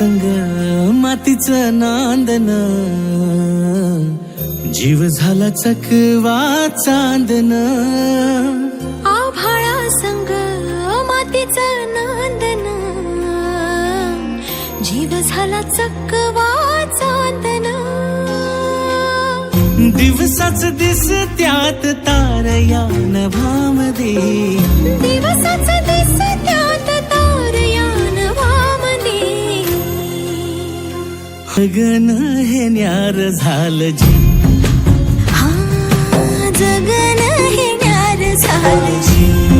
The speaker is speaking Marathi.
संग मातीचं नांदन, जीव झाला चकवा चांदन. आभाळा संग मातीचं नांदन, जीव झाला चकवा चांदन. दिवसाच दिस त्यात तार या नभामध्ये, दिवसाच दिस त्यात तार या नभामध्ये. गगन हे न्यार झालं जी, हा जगन हे न्यार झालं जी.